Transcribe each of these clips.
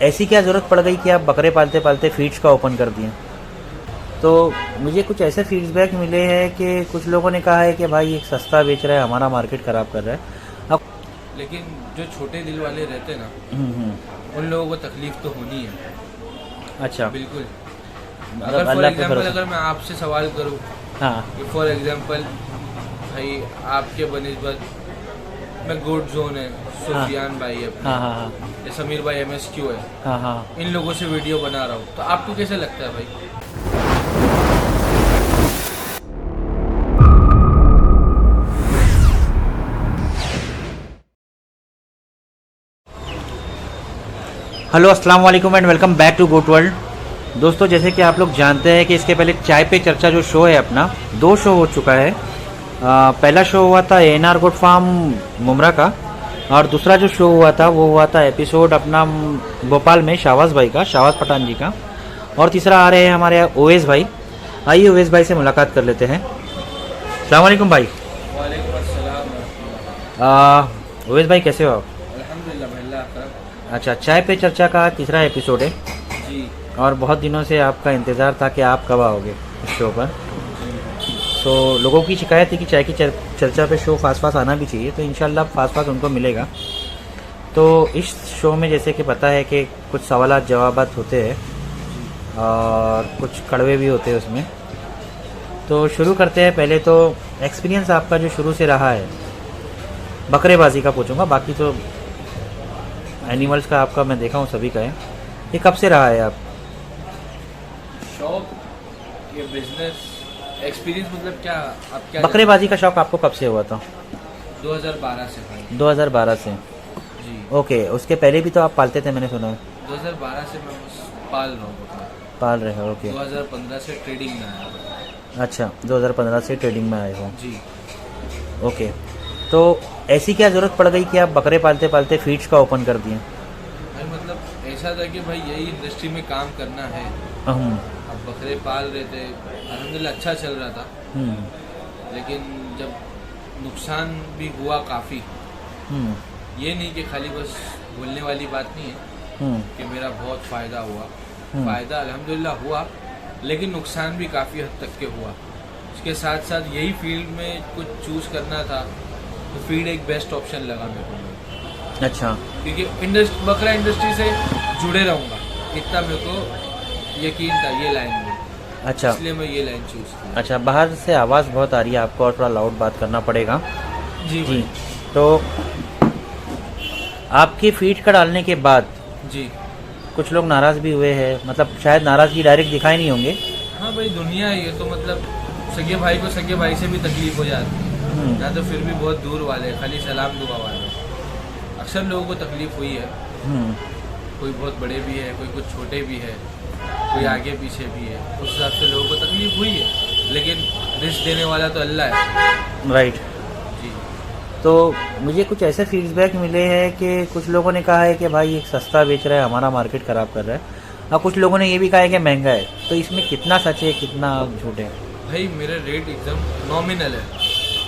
ऐसी क्या ज़रूरत पड़ गई कि आप बकरे पालते पालते फीड्स का ओपन कर दिए? तो मुझे कुछ ऐसे फीडबैक मिले हैं कि कुछ लोगों ने कहा है कि भाई एक सस्ता बेच रहा है, हमारा मार्केट ख़राब कर रहा है। अब लेकिन जो छोटे दिल वाले रहते ना, उन लोगों को तकलीफ तो होनी है। अच्छा, बिल्कुल। मतलब अगर फॉर अल्लाह पे एग्जांपल भरोसा। अगर मैं आपसे सवाल करूं हाँ कि फॉर एग्जांपल भाई आपके बनिस्बत में गोड जोन है, सुफियान भाई है अपने, हाँ हाँ हाँ या समीर भाई MSQ है, हाँ हाँ। इन लोगों से वीडियो बना रहा हूँ तो आपको कैसे लगता है भाई? हेलो, अस्सलाम वालेकुम and welcome back to goat world. दोस्तों, जैसे कि आप लोग जानते हैं कि इसके पहले चाय पे चर्चा जो शो है अपना, 2 शो हो चुका है। पहला शो हुआ था ANR गोट फार्म मुमरा का, और दूसरा जो शो हुआ था वो हुआ था एपिसोड अपना भोपाल में शाहबाज भाई का, शाहबाज पठान जी का। और तीसरा आ रहे हैं हमारे ओवैस भाई। आइए ओवैस भाई से मुलाकात कर लेते हैं। अस्सलाम वालेकुम भाई। वालेकुम अस्सलाम। ओवैस भाई कैसे हो आप? अल्हम्दुलिल्लाह भाई, अल्लाह का। अच्छा, चाय पे चर्चा का तीसरा एपिसोड है जी और बहुत दिनों से आपका इंतज़ार था कि आप कब आओगे इस शो पर। तो लोगों की शिकायत थी कि चाय की चर्चा पे शो फास्ट आना भी चाहिए, तो इंशाल्लाह फास्ट उनको मिलेगा। तो इस शो में जैसे कि पता है कि कुछ सवालात जवाबात होते हैं और कुछ कड़वे भी होते हैं उसमें। तो शुरू करते हैं। पहले तो एक्सपीरियंस आपका जो शुरू से रहा है, बकरेबाजी का पूछूंगा, बाकी तो एनिमल्स का आपका मैं देखा हूँ सभी का है। ये कब से रहा है आप? शौक, ये बिजनेस एक्सपीरियंस मतलब क्या? आप क्या बकरेबाजी का शौक आपको कब से हुआ था? 2012 से भाई। 2012 से? जी, ओके, उसके पहले भी तो आप पालते थे, मैंने सुना है। 2012 से मैं बस पाल रहा हूँ बकरा। पाल रहे हो? ओके। 2015 से ट्रेडिंग में आया हूँ। अच्छा, 2015 से ट्रेडिंग में आए हो। जी, ओके, तो ऐसी क्या ज़रूरत पड़ गई कि आप बकरे पालते पालते फीड्स का ओपन कर दिए? भाई मतलब ऐसा था कि भाई यही इंडस्ट्री में काम करना है। हम्म अब बकरे पाल रहे थे, अल्हम्दुलिल्लाह अच्छा चल रहा था। हम्म लेकिन जब नुकसान भी हुआ काफ़ी, हम्म ये नहीं कि खाली बस बोलने वाली बात नहीं है हम्म कि मेरा बहुत फ़ायदा हुआ। हम्म। फ़ायदा अल्हम्दुलिल्लाह हुआ, लेकिन नुकसान भी काफ़ी हद तक के हुआ। उसके साथ साथ यही फील्ड में कुछ चूज़ करना था, तो फीड एक बेस्ट ऑप्शन लगा मेरे को। अच्छा क्योंकि बकरा इंडस्ट्री से जुड़े रहूँगा, इतना मेरे को यकीन था ये लाइन में, अच्छा इसलिए मैं ये लाइन चूज़ की। अच्छा। बाहर से आवाज़ बहुत आ रही है आपको और थोड़ा लाउड बात करना पड़ेगा। जी जी, तो आपकी फीड का डालने के बाद जी। कुछ लोग नाराज़ भी हुए हैं, मतलब शायद नाराज़गी डायरेक्ट दिखाई नहीं होंगे। हाँ भाई, दुनिया है ये तो, मतलब सगे भाई को सगे भाई से भी तकलीफ हो जाती है, या तो फिर भी बहुत दूर वाले, खाली सलाम दुआ वाले। अक्सर लोगों को तकलीफ हुई है, हम्म कोई बहुत बड़े भी है, कोई कुछ छोटे भी है, कोई आगे पीछे भी है। उस हिसाब से लोगों को तकलीफ हुई है, लेकिन रिस्क देने वाला तो अल्लाह है। राइट। जी, तो मुझे कुछ ऐसे फीडबैक मिले हैं कि कुछ लोगों ने कहा है कि भाई एक सस्ता बेच रहा है, हमारा मार्केट ख़राब कर रहा है, और कुछ लोगों ने ये भी कहा है कि महंगा है। तो इसमें कितना सच है, कितना झूठ है? भाई मेरा रेट एकदम नॉमिनल है।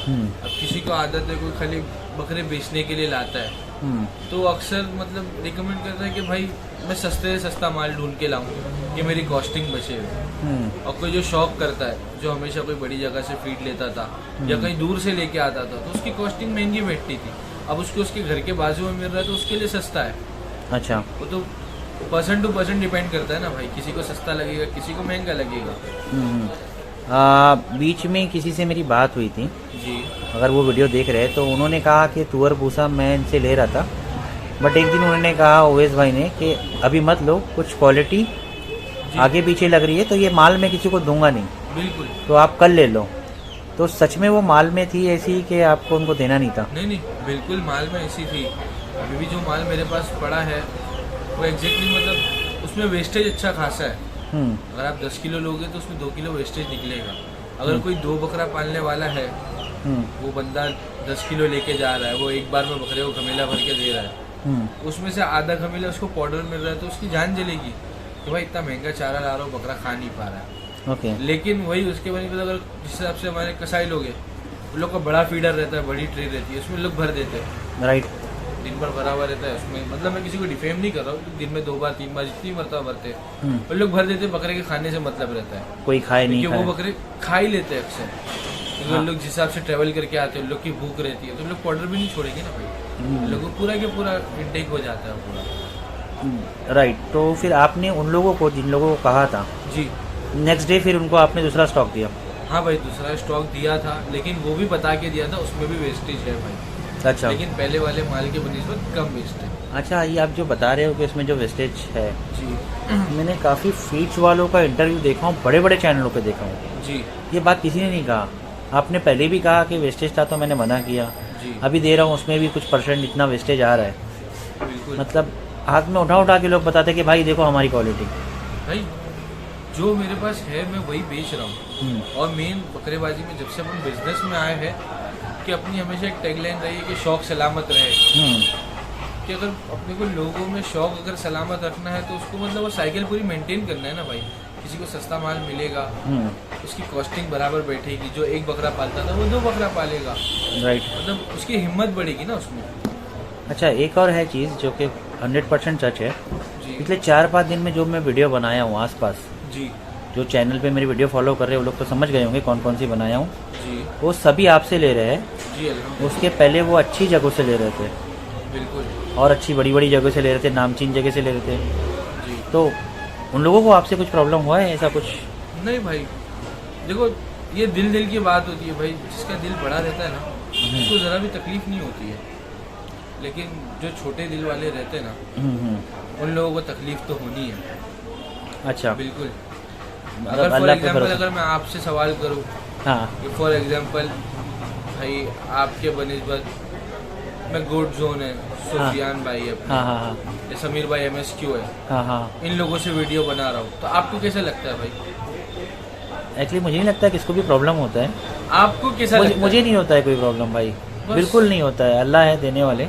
हम्म अब किसी को आदत है, कोई खाली बकरे बेचने के लिए लाता है, हम्म तो अक्सर मतलब रिकमेंड करता है कि भाई मैं सस्ते से सस्ता माल ढूंढ के लाऊं कि मेरी कॉस्टिंग बचे। और कोई जो शौक करता है, जो हमेशा कोई बड़ी जगह से फीड लेता था या कहीं दूर से लेके आता था, तो उसकी कॉस्टिंग महंगी बैठती थी। अब उसको उसके घर के बाजू में मिल रहा है तो उसके लिए सस्ता है। अच्छा। वो तो पर्सन टू पर्सन डिपेंड करता है ना भाई, किसी को सस्ता लगेगा, किसी को महंगा लगेगा। हम्म। बीच में किसी से मेरी बात हुई थी, जी अगर वो वीडियो देख रहे हैं, तो उन्होंने कहा कि तुअर भूसा मैं इनसे ले रहा था, बट एक दिन उन्होंने कहा ओवैस भाई ने कि अभी मत लो, कुछ क्वालिटी आगे पीछे लग रही है, तो ये माल मैं किसी को दूंगा नहीं, बिल्कुल। तो आप कल ले लो। तो सच में वो माल में थी ऐसी कि आपको उनको देना नहीं था? नहीं नहीं, बिल्कुल माल में ऐसी थी। अभी भी जो माल मेरे पास पड़ा है वो एग्जैक्टली मतलब उसमें वेस्टेज अच्छा खासा है। अगर आप 10 किलो लोगे तो उसमें 2 किलो वेस्टेज निकलेगा। अगर कोई 2 बकरा पालने वाला है, वो बंदा 10 किलो लेके जा रहा है, वो एक बार में बकरे को घमेला भर के दे रहा है, उसमें से आधा घमेला उसको पाउडर मिल रहा है, तो उसकी जान जलेगी कि भाई इतना महंगा चारा ला रहा हूँ, बकरा खा नहीं पा रहा है। ओके। लेकिन वही उसके बाद अगर जिस हिसाब से हमारे कसाई लोग हैं, उन लोग का बड़ा फीडर रहता है, बड़ी ट्रे रहती है, उसमें लोग भर देते हैं। राइट। दिन भर भरा हुआ रहता है उसमें, मतलब मैं किसी को डिफेम नहीं कर रहा हूँ, दिन में 2 बार 3 बार जितनी मरतबा भरते हैं वो लोग भर देते हैं। बकरे के खाने से मतलब रहता है, कोई खाए नहीं क्योंकि खाए। वो बकरे खा ही लेते हैं अक्सर, क्योंकि हाँ। उन लोग जिस हिसाब से ट्रेवल करके आते हैं उन लोग की भूख रहती है, तो उन लोग पाउडर भी नहीं छोड़ेंगे ना भाई, उन लोगों को पूरा के पूरा इंटेक हो जाता है पूरा। राइट, तो फिर आपने उन लोगों को, जिन लोगों को कहा था, जी नेक्स्ट डे फिर उनको आपने दूसरा स्टॉक दिया? हाँ भाई, दूसरा स्टॉक दिया था, लेकिन वो भी बता के दिया था उसमें भी वेस्टेज है भाई, अच्छा। लेकिन पहले वाले माल के बनिस्बत कम वेस्ट है। अच्छा, ये आप जो बता रहे हो कि इसमें जो वेस्टेज है, जी मैंने काफ़ी फीड्स वालों का इंटरव्यू देखा हूँ, बड़े बड़े चैनलों पे देखा हूँ, जी ये बात किसी ने नहीं कहा। आपने पहले भी कहा कि वेस्टेज था तो मैंने मना किया, जी अभी दे रहा हूँ उसमें भी कुछ परसेंट इतना वेस्टेज आ रहा है। बिल्कुल। मतलब हाथ में उठा उठा के लोग बताते कि भाई देखो हमारी क्वालिटी। भाई जो मेरे पास है मैं वही बेच रहा हूँ, और मेन बकरेबाजी में जब से अपन बिजनेस में आए हैं कि अपनी हमेशा एक टैगलाइन रही है कि शौक सलामत रहे, कि अगर अपने को लोगों में शौक अगर सलामत रखना है तो उसको मतलब वो साइकिल पूरी मेंटेन करना है ना भाई। किसी को सस्ता माल मिलेगा, उसकी कॉस्टिंग बराबर बैठेगी, जो 1 बकरा पालता था वो 2 बकरा पालेगा, राइट। मतलब उसकी हिम्मत बढ़ेगी ना उसमें। अच्छा, एक और है चीज़ जो कि 100% सच है, जी पिछले 4-5 दिन में जो मैं वीडियो बनाया हूँ आसपास, जी जो चैनल पे मेरी वीडियो फॉलो कर रहे हैं वो लोग तो समझ गए होंगे कौन कौन सी बनाया हूँ, जी वो सभी आपसे ले रहे हैं। जी अल्हम्दुलिल्लाह, उसके पहले वो अच्छी जगहों से ले रहे थे, बिल्कुल और अच्छी बड़ी बड़ी जगह से ले रहे थे, नामचीन जगह से ले रहे थे। जी। तो उन लोगों को आपसे कुछ प्रॉब्लम हुआ है ऐसा कुछ? नहीं भाई, देखो ये दिल की बात होती है भाई, जिसका दिल बड़ा रहता है ना उसको ज़रा भी तकलीफ नहीं होती है, लेकिन जो छोटे दिल वाले रहते हैं ना उन लोगों को तकलीफ तो होनी है। अच्छा, बिल्कुल। मतलब अगर फॉर अल्लाह पे एग्जांपल भरोसा। अगर मैं आपसे सवाल करूं हाँ कि फॉर एग्जांपल भाई आपके बनिस्बत मैं गोड जोन है, सुफियान भाई है अपने, हाँ हाँ हाँ या समीर भाई MSQ है, हाँ हाँ। इन लोगों से वीडियो बना रहा हूँ, तो आपको कैसा लगता है भाई? एक्चुअली मुझे नहीं लगता कि किसको भी प्रॉब्लम होता है। आपको कैसा लगता मुझे है? नहीं होता है कोई प्रॉब्लम भाई, बस। बिल्कुल नहीं होता है, अल्लाह है देने वाले।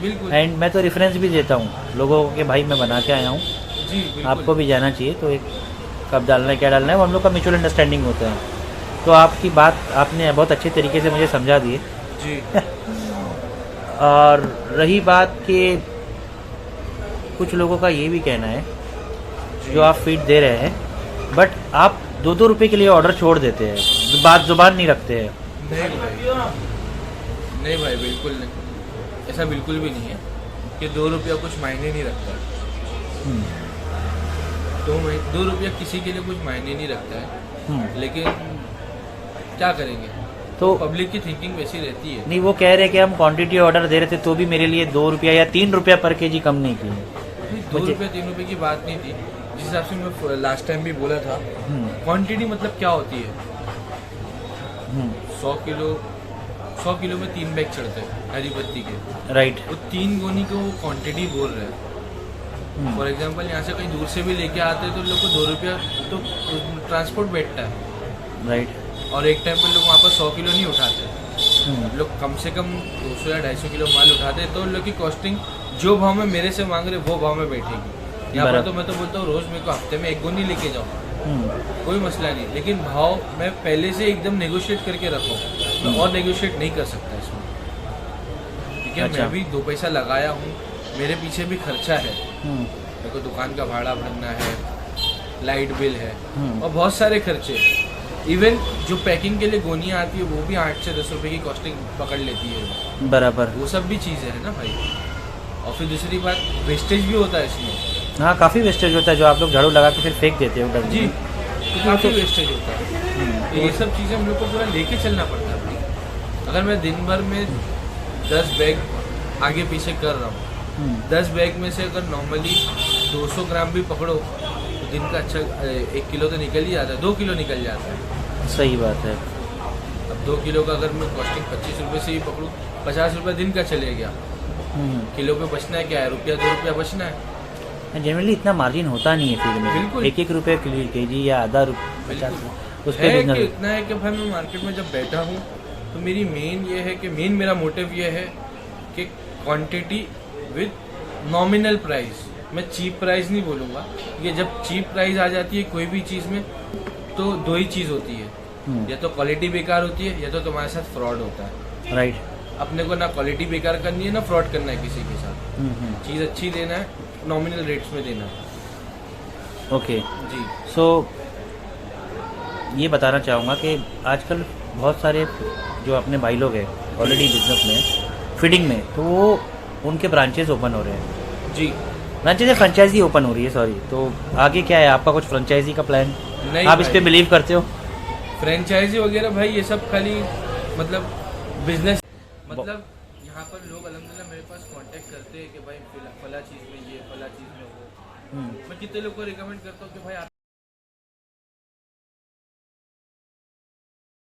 बिल्कुल। एंड मैं तो रेफरेंस भी देता हूँ लोगों को कि भाई मैं बना के आया हूँ, जी बिल्कुल। आपको भी जाना चाहिए, तो एक कब डालना है क्या डालना है वो हम लोग का म्यूचुअल अंडरस्टैंडिंग होता है। तो आपकी बात आपने बहुत अच्छे तरीके से मुझे समझा दी है। जी और रही बात कि कुछ लोगों का ये भी कहना है जो आप फीड दे रहे हैं बट आप 2-2 रुपये के लिए ऑर्डर छोड़ देते हैं, बात जुबान नहीं रखते हैं। नहीं भाई बिल्कुल नहीं, ऐसा बिल्कुल भी नहीं है कि 2 रुपया कुछ मायने नहीं रखता है। 2 रुपया किसी के लिए कुछ मायने नहीं रखता है, लेकिन क्या करेंगे, तो पब्लिक की थिंकिंग वैसी रहती है। नहीं, वो कह रहे कि हम क्वांटिटी ऑर्डर दे रहे थे तो भी मेरे लिए 2 रुपया या 3 रुपया पर केजी कम नहीं किए। 2 रुपये 3 रुपये की बात नहीं थी, जिस हिसाब से मैं लास्ट टाइम भी बोला था, क्वांटिटी मतलब क्या होती है। 100 किलो में 3 बैग चढ़ते हैं हरी पत्ती के, राइट। वो 3 गोनी को वो क्वांटिटी बोल रहे हैं। फॉर एग्जांपल यहाँ से कहीं दूर से भी लेके आते हैं तो लोग को 2 रुपया तो ट्रांसपोर्ट बैठता है, राइट। और एक टाइम पर लोग वहाँ पर 100 किलो नहीं उठाते, लोग कम से कम 200 या 250 किलो माल उठाते हैं, तो उन लोग की कॉस्टिंग जो भाव में मेरे से मांग रहे वो भाव में बैठेगी। यहाँ पर तो मैं तो बोलता हूँ रोज मेरे को हफ्ते में 1 गोनी लेके जाओ, कोई मसला नहीं, लेकिन भाव मैं पहले से एकदम नेगोशिएट करके रखूँ, मैं और नेगोशिएट नहीं कर सकता इसमें, ठीक है। अच्छा। मैं भी 2 पैसा लगाया हूँ, मेरे पीछे भी खर्चा है, मेरे को दुकान का भाड़ा भरना है, लाइट बिल है, और बहुत सारे खर्चे। इवन जो पैकिंग के लिए गोनियाँ आती है वो भी 8 से 10 रुपए की कॉस्टिंग पकड़ लेती है, बराबर। वो सब भी चीज़ें हैं ना भाई। और फिर दूसरी बात वेस्टेज भी होता है इसमें। हाँ, काफ़ी वेस्टेज होता है जो आप लोग झाड़ू लगा के फिर फेंक देते हो डस्टबिन जी, में। तो काफ़ी वेस्टेज होता है, तो ये सब चीज़ें हम लोग को पूरा लेके चलना पड़ता है भाई। अगर मैं दिन भर में 10 बैग आगे पीछे कर रहा हूँ, 10 बैग में से अगर नॉर्मली 200 ग्राम भी पकड़ो तो दिन का अच्छा 1 किलो तो निकल ही जाता है, 2 किलो निकल जाता है। सही बात है। अब 2 किलो का अगर मैं कॉस्टिंग 25 रुपये से ही पकड़ूँ, 50 रुपये दिन का चले गया, किलो पे बचना है क्या है, रुपया 2 रुपया बचना है। जनरली इतना मार्जिन होता नहीं है फीड में, बिल्कुल। 1-1 रुपये केजी या आधा रुपये 50 बिल्कुल। उस पर है कि बिजनेस। इतना है कि भाई मैं मार्केट में जब बैठा हूँ तो मेरी मेन मेरा मोटिव ये है कि क्वांटिटी विद नॉमिनल प्राइस। मैं चीप प्राइस नहीं बोलूँगा, ये जब चीप प्राइस आ जाती है कोई भी चीज़ में तो 2 ही चीज़ होती है, या तो क्वालिटी बेकार होती है या तो तुम्हारे साथ फ्रॉड होता है। राइट। अपने को ना क्वालिटी बेकार करनी है ना फ्रॉड करना है किसी के साथ। चीज़ अच्छी देना है, नॉमिनल रेट्स में देना है। ओके, जी। सो ये बताना चाहूँगा कि आजकल बहुत सारे जो अपने भाई लोग हैं ऑलरेडी बिजनेस में फीडिंग में, तो वो उनके ब्रांचेस ओपन हो रहे हैं। जी ब्रांचेस फ्रेंचाइजी ओपन हो रही है, सॉरी। तो आगे क्या है आपका, कुछ फ्रेंचाइजी का प्लान? नहीं आप इस भाई। पे बिलीव करते हो? फ्रेंचाइजी वगैरह भाई ये सब खाली मतलब बिजनेस, मतलब यहाँ पर लोग अल्हम्दुलिल्लाह मेरे पास कांटेक्ट करते हैं कि भाई फला चीज़ में ये, फला चीज़ में वो। मैं कितने लोग को रिकमेंड करता हूँ कि भाई आप